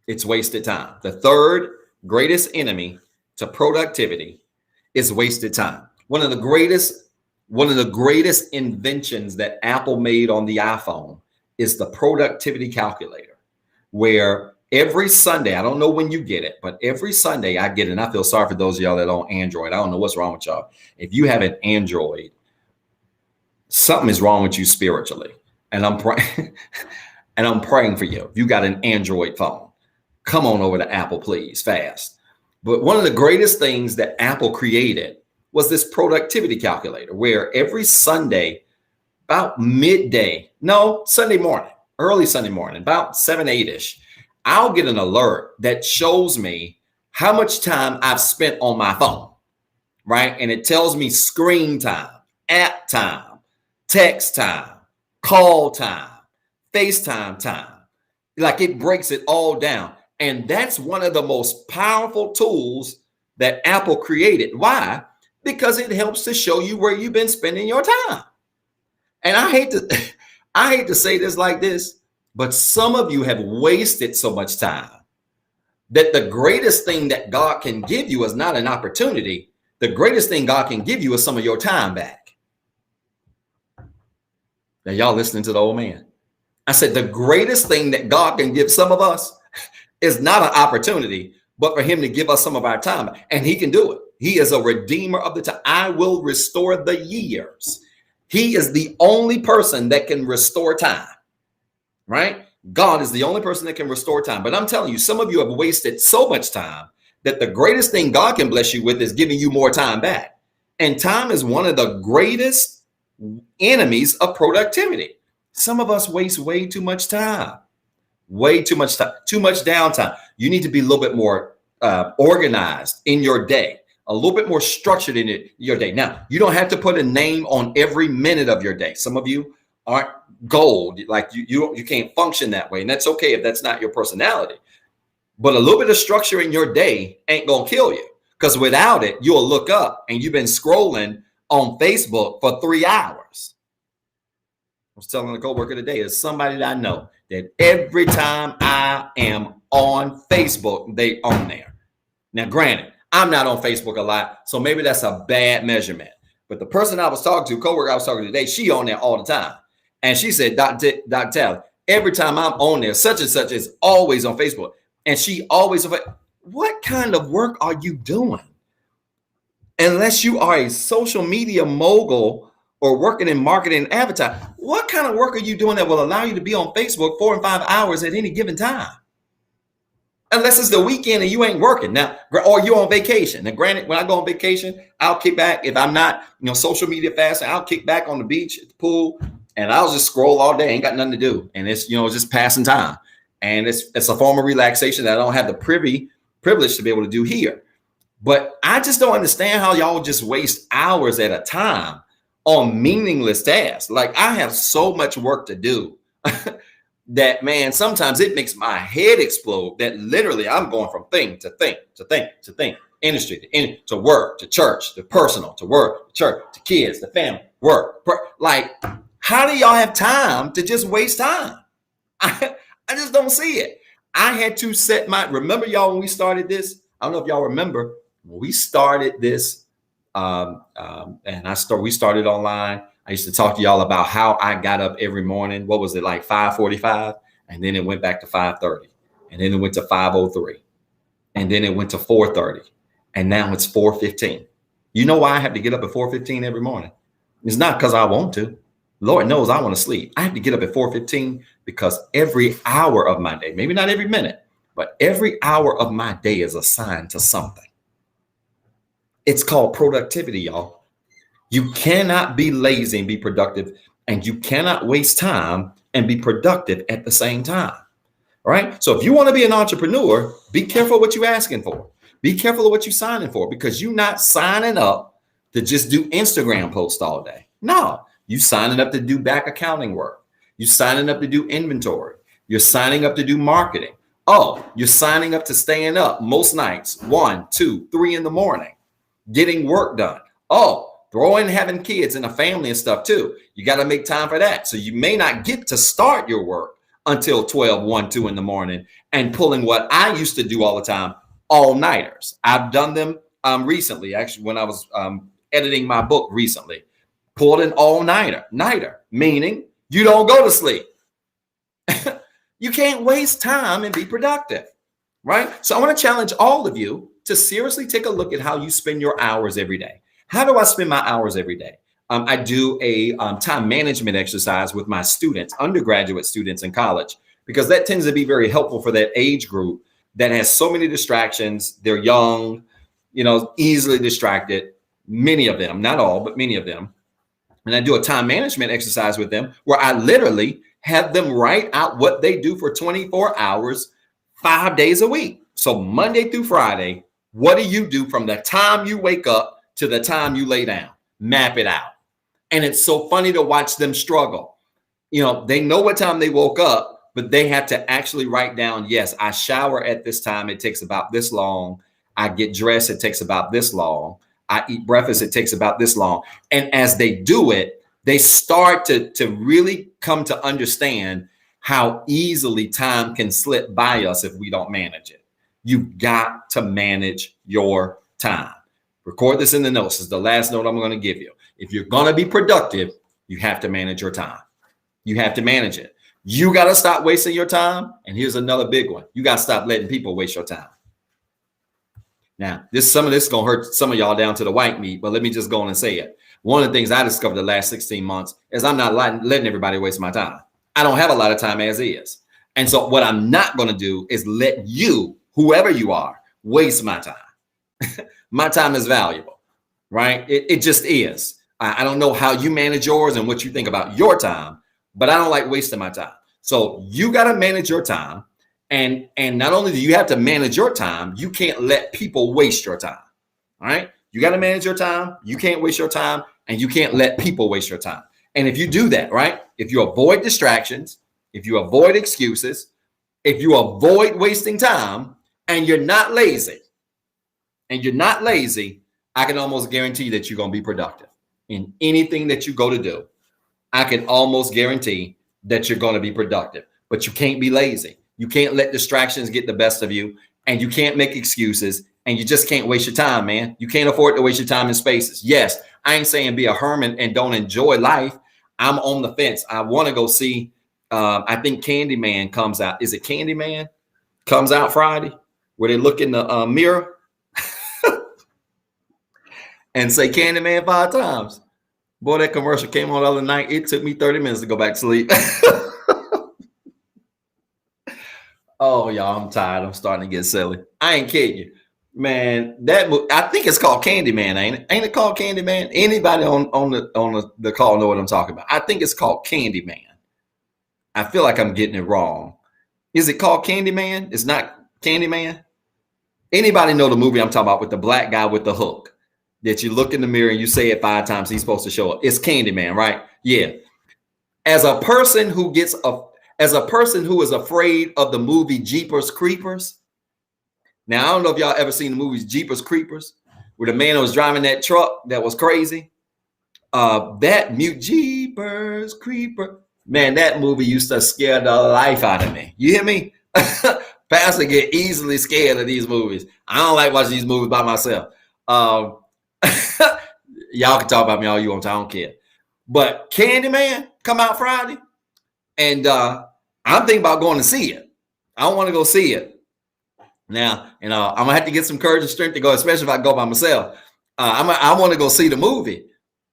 It's wasted time. The third greatest enemy to productivity is wasted time. One of the greatest inventions that Apple made on the iPhone is the productivity calculator, where every Sunday, I don't know when you get it, but every Sunday I get it. And I feel sorry for those of y'all that own Android. I don't know what's wrong with y'all. If you have an Android, something is wrong with you spiritually. And I'm praying, and I'm praying for you. If you got an Android phone, come on over to Apple, please, fast. But one of the greatest things that Apple created was this productivity calculator, where every Sunday, about Sunday morning, early Sunday morning, about 7, 8-ish, I'll get an alert that shows me how much time I've spent on my phone, right? And it tells me screen time, app time, text time, call time, FaceTime time. Like, it breaks it all down. And that's one of the most powerful tools that Apple created. Why? Because it helps to show you where you've been spending your time. And I hate to say this like this, but some of you have wasted so much time that the greatest thing that God can give you is not an opportunity. The greatest thing God can give you is some of your time back. Now, y'all listening to the old man. I said the greatest thing that God can give some of us is not an opportunity, but for him to give us some of our time, and he can do it. He is a redeemer of the time. I will restore the years. He is the only person that can restore time, right? God is the only person that can restore time. But I'm telling you, some of you have wasted so much time that the greatest thing God can bless you with is giving you more time back. And time is one of the greatest enemies of productivity. Some of us waste way too much time, too much downtime. You need to be a little bit more organized in your day, a little bit more structured in your day. Now, you don't have to put a name on every minute of your day. Some of you aren't gold, like you can't function that way. And that's okay if that's not your personality. But a little bit of structure in your day ain't going to kill you, because without it, you'll look up and you've been scrolling on Facebook for 3 hours. I was telling a coworker today, there's somebody that I know that every time I am on Facebook, they on there. Now, granted, I'm not on Facebook a lot, so maybe that's a bad measurement. But the person I was talking to, coworker I was talking to today, she on there all the time. And she said, Dr. Taylor, every time I'm on there, such and such is always on Facebook. And she always, what kind of work are you doing? Unless you are a social media mogul or working in marketing and advertising, what kind of work are you doing that will allow you to be on Facebook 4 and 5 hours at any given time? Unless it's the weekend and you ain't working now, or you're on vacation. Now, granted, when I go on vacation, I'll kick back. If I'm not, social media fasting, I'll kick back on the beach, at the pool, and I'll just scroll all day. Ain't got nothing to do. And it's, just passing time. And it's a form of relaxation that I don't have the privilege to be able to do here. But I just don't understand how y'all just waste hours at a time on meaningless tasks. Like, I have so much work to do that, man, sometimes it makes my head explode, that literally I'm going from thing to thing to thing to thing, industry to work, to church, to personal, to work, to church, to kids, to family, work. Like, how do y'all have time to just waste time? I just don't see it. I had to remember y'all when we started this? I don't know if y'all remember when we started this, we started online. I used to talk to y'all about how I got up every morning. What was it, like 5:45? And then it went back to 5:30. And then it went to 5:03. And then it went to 4:30. And now it's 4:15. You know why I have to get up at 4:15 every morning? It's not because I want to. Lord knows I want to sleep. I have to get up at 4:15 because every hour of my day, maybe not every minute, but every hour of my day is assigned to something. It's called productivity, y'all. You cannot be lazy and be productive, and you cannot waste time and be productive at the same time. All right. So if you want to be an entrepreneur, be careful what you're asking for. Be careful of what you're signing for, because you're not signing up to just do Instagram posts all day. No. You signing up to do back accounting work. You signing up to do inventory. You're signing up to do marketing. Oh, you're signing up to staying up most nights, 1, 2, 3 in the morning, getting work done. Oh, throw in having kids and a family and stuff too. You got to make time for that. So you may not get to start your work until 12, 1, 2 in the morning, and pulling what I used to do all the time, all-nighters. I've done them recently, actually, when I was editing my book recently. Pulled an all-nighter, meaning you don't go to sleep. You can't waste time and be productive, right? So I want to challenge all of you to seriously take a look at how you spend your hours every day. How do I spend my hours every day? I do a time management exercise with my students, undergraduate students in college, because that tends to be very helpful for that age group that has so many distractions. They're young, easily distracted. Many of them, not all, but many of them. And I do a time management exercise with them where I literally have them write out what they do for 24 hours, 5 days a week. So Monday through Friday, what do you do from the time you wake up to the time you lay down? Map it out. And it's so funny to watch them struggle. They know what time they woke up, but they have to actually write down, yes, I shower at this time. It takes about this long. I get dressed. It takes about this long. I eat breakfast, it takes about this long. And as they do it, they start to really come to understand how easily time can slip by us if we don't manage it. You've got to manage your time. Record this in the notes. This is the last note I'm going to give you. If you're going to be productive, you have to manage your time. You have to manage it. You got to stop wasting your time. And here's another big one. You got to stop letting people waste your time. Now, some of this is going to hurt some of y'all down to the white meat, but let me just go on and say it. One of the things I discovered the last 16 months is I'm not letting everybody waste my time. I don't have a lot of time as is. And so what I'm not going to do is let you, whoever you are, waste my time. My time is valuable, right? It just is. I don't know how you manage yours and what you think about your time, but I don't like wasting my time. So you got to manage your time. And not only do you have to manage your time, you can't let people waste your time. All right. You got to manage your time. You can't waste your time, and you can't let people waste your time. And if you do that, right, if you avoid distractions, if you avoid excuses, if you avoid wasting time, and you're not lazy, I can almost guarantee that you're going to be productive in anything that you go to do. I can almost guarantee that you're going to be productive, but you can't be lazy. You can't let distractions get the best of you, and you can't make excuses, and you just can't waste your time, man. You can't afford to waste your time in spaces. Yes, I ain't saying be a hermit and don't enjoy life. I'm on the fence. I want to go see, I think Candyman comes out. Is it Candyman? Comes out Friday, where they look in the mirror and say Candyman 5 times. Boy, that commercial came on the other night. It took me 30 minutes to go back to sleep. Oh, y'all, I'm tired. I'm starting to get silly. I ain't kidding you, man. I think it's called Candyman, ain't it? Ain't it called Candyman? Anybody on the call know what I'm talking about? I think it's called Candyman. I feel like I'm getting it wrong. Is it called Candyman? It's not Candyman. Anybody know the movie I'm talking about with the black guy with the hook that you look in the mirror and you say it 5 times, he's supposed to show up? It's Candyman, right? Yeah. As a person who is afraid of the movie Jeepers Creepers. Now, I don't know if y'all ever seen the movies Jeepers Creepers, where the man was driving that truck that was crazy. That mute Jeepers Creeper, man, that movie used to scare the life out of me. You hear me? Pastor get easily scared of these movies. I don't like watching these movies by myself. Y'all can talk about me all you want. I don't care. But Candyman come out Friday, and I'm thinking about going to see it. I don't want to go see it now. I'm gonna have to get some courage and strength to go, especially if I go by myself. I want to go see the movie.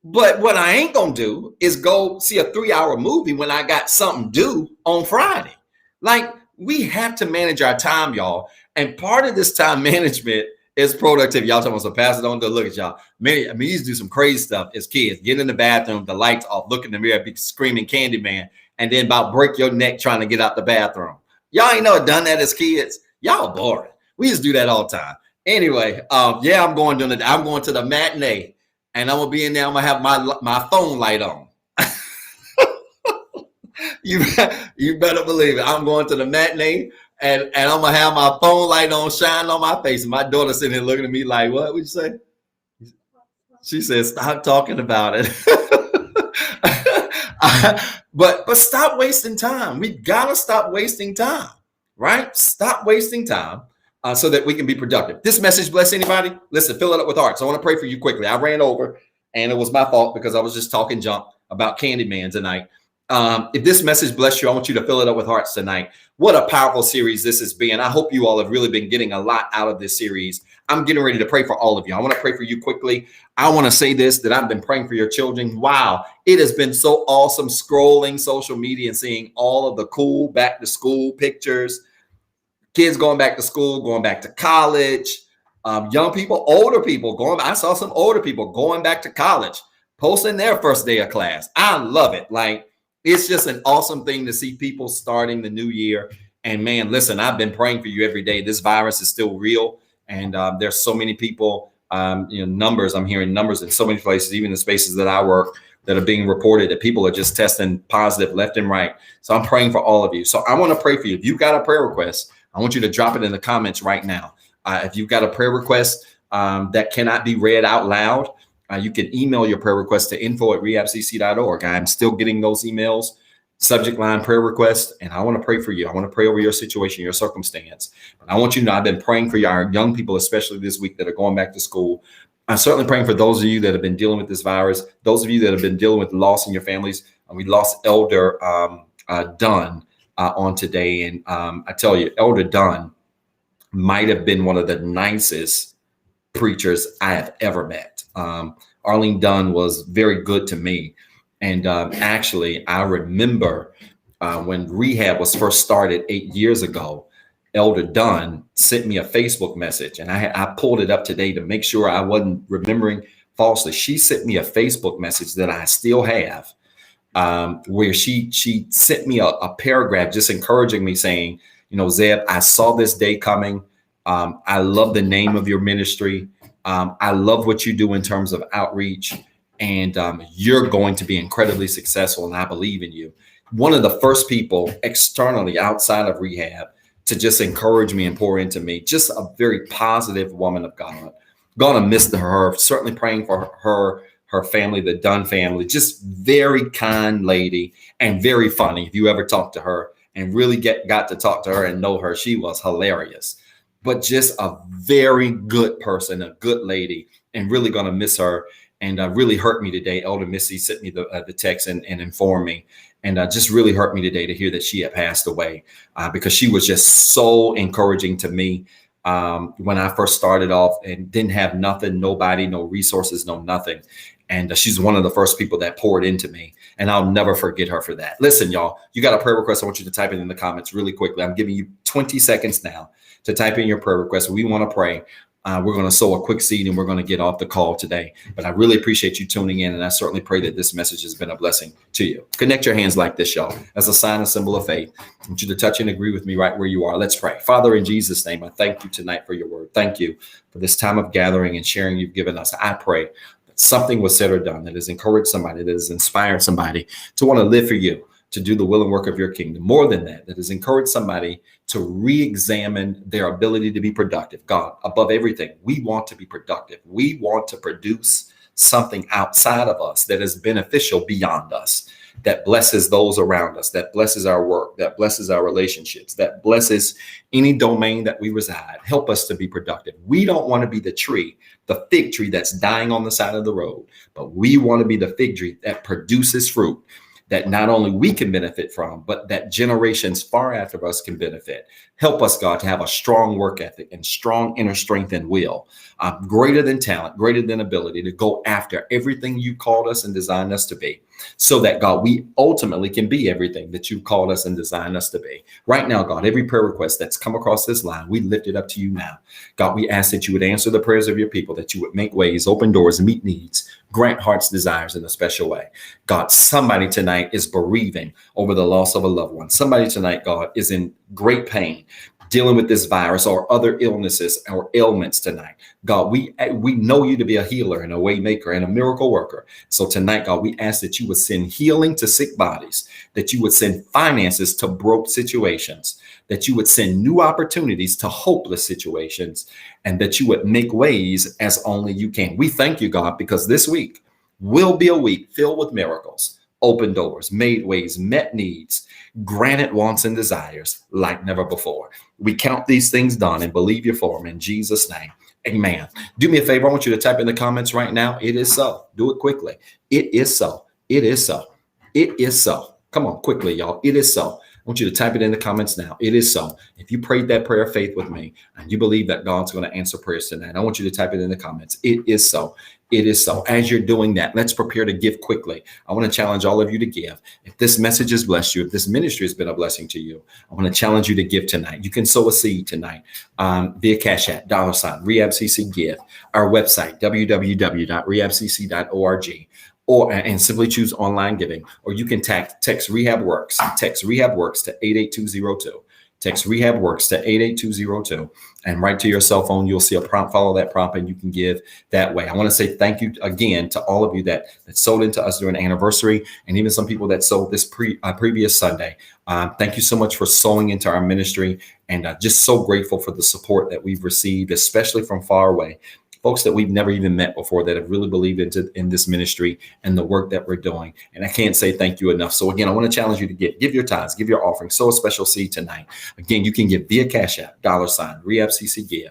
But what I ain't gonna do is go see a 3-hour movie when I got something due on Friday. Like, we have to manage our time, y'all. And part of this time management is productivity. Y'all talking about, so pass it on to look at y'all. Man, I mean, you used to do some crazy stuff as kids. Get in the bathroom, the lights off, look in the mirror, be screaming Candyman, and then about break your neck trying to get out the bathroom. Y'all ain't never done that as kids. Y'all boring. We used to do that all the time. Anyway, yeah, I'm going to the matinee, and I'm gonna be in there. I'm gonna have my phone light on. You better believe it. I'm going to the matinee, and I'm gonna have my phone light on, shining on my face. And my daughter sitting here looking at me like, "What would you say?" She said, "Stop talking about it." But stop wasting time. We gotta stop wasting time, right? Stop wasting time so that we can be productive. This message bless anybody? Listen, fill it up with hearts. I want to pray for you quickly. I ran over, and it was my fault because I was just talking junk about Candyman tonight. If this message bless you, I want you to fill it up with hearts tonight. What a powerful series this has been. I hope you all have really been getting a lot out of this series. I'm getting ready to pray for all of you. I want to pray for you quickly. I want to say this, that I've been praying for your children. Wow. It has been so awesome scrolling social media and seeing all of the cool back to school pictures, kids going back to school, going back to college, young people, older people I saw some older people going back to college, posting their first day of class. I love it. Like, it's just an awesome thing to see people starting the new year. And man, listen, I've been praying for you every day. This virus is still real. And there's so many people, I'm hearing numbers in so many places, even the spaces that I work, that are being reported that people are just testing positive left and right. So I'm praying for all of you. So I want to pray for you. If you've got a prayer request, I want you to drop it in the comments right now. If you've got a prayer request that cannot be read out loud, you can email your prayer request to info@rehabcc.org. I'm still getting those emails, subject line prayer request, and I want to pray for you. I want to pray over your situation, your circumstance. But I want you to know I've been praying for our young people, especially this week, that are going back to school. I'm certainly praying for those of you that have been dealing with this virus, those of you that have been dealing with loss in your families. We lost Elder Dunn on today. And I tell you, Elder Dunn might have been one of the nicest preachers I have ever met. Arlene Dunn was very good to me. And actually, I remember when rehab was first started 8 years ago, Elder Dunn sent me a Facebook message, and I pulled it up today to make sure I wasn't remembering falsely. She sent me a Facebook message that I still have, where she sent me a paragraph just encouraging me, saying, Zeb, I saw this day coming. I love the name of your ministry. I love what you do in terms of outreach, and you're going to be incredibly successful, and I believe in you. One of the first people externally outside of rehab to just encourage me and pour into me, just a very positive woman of God. Gonna miss her, certainly praying for her family, the Dunn family, just very kind lady and very funny. If you ever talk to her and really got to talk to her and know her, she was hilarious, but just a very good person, a good lady, and really gonna miss her. And really hurt me today. Elder Missy sent me the text and informed me. And just really hurt me today to hear that she had passed away, because she was just so encouraging to me when I first started off and didn't have nothing, nobody, no resources, no nothing. And she's one of the first people that poured into me. And I'll never forget her for that. Listen, y'all, you got a prayer request. I want you to type it in the comments really quickly. I'm giving you 20 seconds now to type in your prayer request. We want to pray. We're going to sow a quick seed and we're going to get off the call today. But I really appreciate you tuning in. And I certainly pray that this message has been a blessing to you. Connect your hands like this, y'all, as a sign, a symbol of faith. I want you to touch and agree with me right where you are. Let's pray. Father, in Jesus' name, I thank you tonight for your word. Thank you for this time of gathering and sharing you've given us. I pray that something was said or done that has encouraged somebody, that has inspired somebody to want to live for you, to do the will and work of your kingdom. More than that, that has encouraged somebody to re-examine their ability to be productive. God, above everything, we want to be productive. We want to produce something outside of us that is beneficial beyond us, that blesses those around us, that blesses our work, that blesses our relationships, that blesses any domain that we reside. Help us to be productive. We don't want to be the tree, the fig tree that's dying on the side of the road, but we want to be the fig tree that produces fruit that not only we can benefit from, but that generations far after us can benefit. Help us, God, to have a strong work ethic and strong inner strength and will, greater than talent, greater than ability, to go after everything you called us and designed us to be, so that, God, we ultimately can be everything that you called us and designed us to be. Right now, God, every prayer request that's come across this line, we lift it up to you now. God, we ask that you would answer the prayers of your people, that you would make ways, open doors, meet needs, grant hearts' desires in a special way. God, somebody tonight is bereaving over the loss of a loved one. Somebody tonight, God, is in great pain, dealing with this virus or other illnesses or ailments tonight. God, we know you to be a healer and a way maker and a miracle worker. So tonight, God, we ask that you would send healing to sick bodies, that you would send finances to broke situations, that you would send new opportunities to hopeless situations, and that you would make ways as only you can. We thank you, God, because this week will be a week filled with miracles, open doors, made ways, met needs, granted wants and desires like never before. We count these things done and believe you for them in Jesus' name. Amen. Do me a favor. I want you to type in the comments right now. It is so. Do it quickly. It is so. It is so. It is so. Come on, quickly, y'all. It is so. I want you to type it in the comments now. It is so. If you prayed that prayer of faith with me and you believe that God's going to answer prayers tonight, I want you to type it in the comments. It is so. It is so. As you're doing that, let's prepare to give quickly. I want to challenge all of you to give. If this message has blessed you, if this ministry has been a blessing to you, I want to challenge you to give tonight. You can sow a seed tonight via CashAPP, $REHABCCGIVE, our website, www.rehabcc.org. And simply choose online giving, or you can text REHABWORKS, text REHABWORKS to 88202. Text REHABWORKS to 88202 and right to your cell phone. You'll see a prompt, follow that prompt, and you can give that way. I want to say thank you again to all of you that sold into us during the anniversary, and even some people that sold this previous Sunday. Thank you so much for sowing into our ministry, and just so grateful for the support that we've received, especially from far away. Folks that we've never even met before that have really believed in this ministry and the work that we're doing. And I can't say thank you enough. So again, I want to challenge you to give your tithes, give your offering, sow a special seed tonight. Again, you can give via CashAPP, $REHABCCGIVE,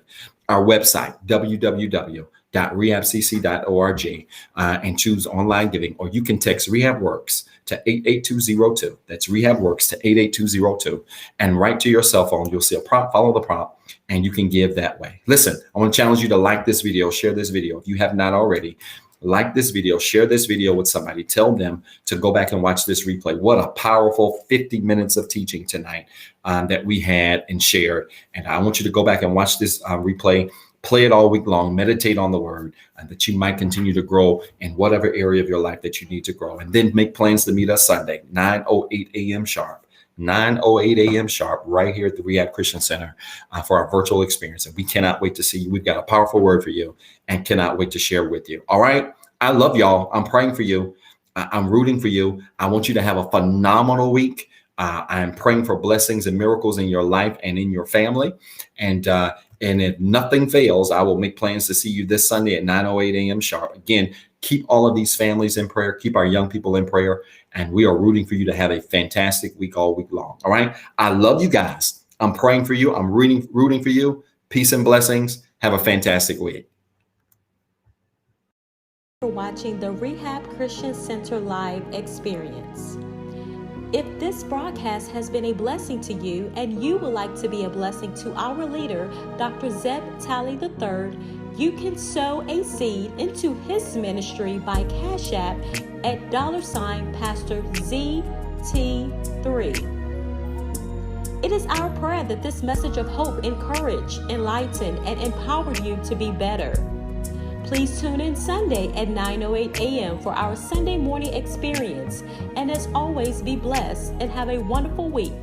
our website, www.rehabcc.org, and choose online giving, or you can text REHABWORKS to 88202. That's REHABWORKS to 88202. And right to your cell phone, you'll see a prompt, follow the prompt, and you can give that way. Listen, I want to challenge you to like this video, share this video. If you have not already, like this video, share this video with somebody. Tell them to go back and watch this replay. What a powerful 50 minutes of teaching tonight that we had and shared. And I want you to go back and watch this replay. Play it all week long. Meditate on the word, that you might continue to grow in whatever area of your life that you need to grow. And then make plans to meet us Sunday, 9:08 a.m. sharp. 9:08 a.m. sharp, right here at the Rehab Christian Center for our virtual experience. And we cannot wait to see you. We've got a powerful word for you and cannot wait to share with you. All right. I love y'all. I'm praying for you. I'm rooting for you. I want you to have a phenomenal week. I'm praying for blessings and miracles in your life and in your family. And if nothing fails, I will make plans to see you this Sunday at 9:08 a.m. sharp. Again, keep all of these families in prayer. Keep our young people in prayer. And we are rooting for you to have a fantastic week all week long. All right. I love you guys. I'm praying for you. I'm rooting for you. Peace and blessings. Have a fantastic week. For watching the Rehab Christian Center live experience. If this broadcast has been a blessing to you and you would like to be a blessing to our leader, Dr. Zeb Talley III, you can sow a seed into his ministry by CashAPP at $Pastor ZT3. It is our prayer that this message of hope encourage, enlighten, and empower you to be better. Please tune in Sunday at 9:08 a.m. for our Sunday morning experience. And as always, be blessed and have a wonderful week.